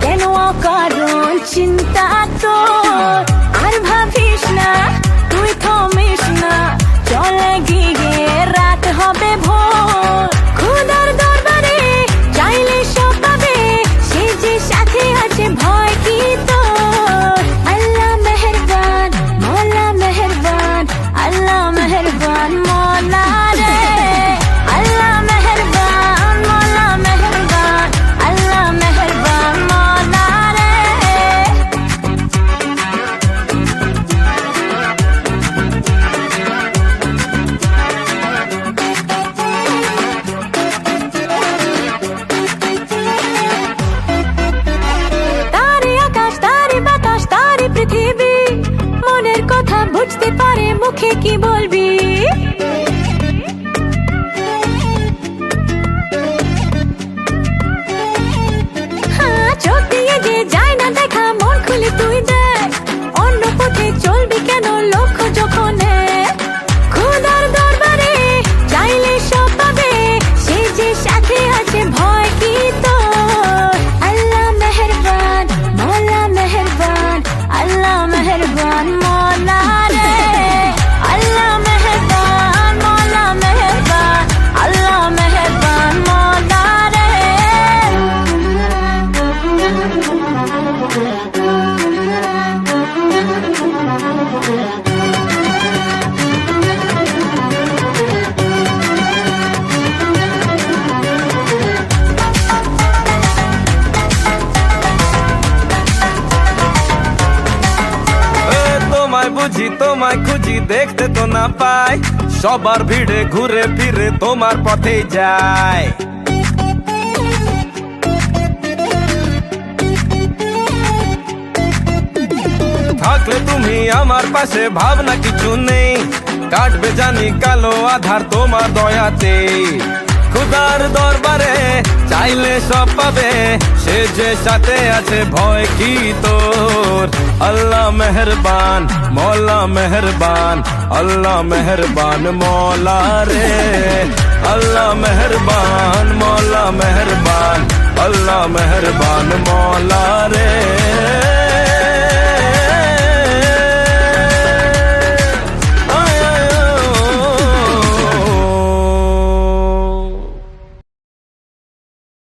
কেন অকারণ চিন্তা তোর, আর ভাবিস না তুই থমিস না, চলে গিয়ে রাত হবে ভোর। খোদার দরবারে চাইলে সব পাবে, সে যে সাথে আছে ভয় কি তোর। আল্লাহ মেহেরবান মওলা মেহেরবান, আল্লাহ মেহেরবান মওলা রে। আল্লাহ মেহেরবান মওলা মেহেরবান, আল্লাহ মেহেরবান মওলা রে। তারে আকাশ তারে বাতাস তারে পৃথিবী, মনের কথা বুঝতে পারে মুখে কি বলবি। চোখ দিয়ে যে যায় না দেখা, মন খুলে তুই দেখ, অন্য পথে চলবি কেন লক্ষ্য যখন এক। খোদার দরবারে চাইলে সব পাবে, সে যে সাথে আছে ভয় কি তোর। আল্লাহ মেহেরবান মওলা মেহেরবান, আল্লাহ মেহেরবান মওলা রে। আল্লাহ মেহেরবান মওলা মেহেরবান, আল্লাহ মেহেরবান মওলা রে। তোমায় বুঝি তোমায় খুঁজি দেখতে তো না পাই, সবার ভিড়ে ঘুরে ফিরে তোমার পথে যায়। থাকলে তুমি আমার পাশে ভাবনা কিছু নেই, কাটবে জানি কালো আধার তোমার দয়াতে। খুদার দরবারে চাইলে সব পাবে, সে যে সাথে আছে ভয় কি তোর। আল্লাহ মেহেরবান মওলা মেহেরবান, আল্লাহ মেহেরবান মওলা রে। আল্লাহ মেহেরবান মওলা মেহেরবান, আল্লাহ মেহেরবান মওলা রে।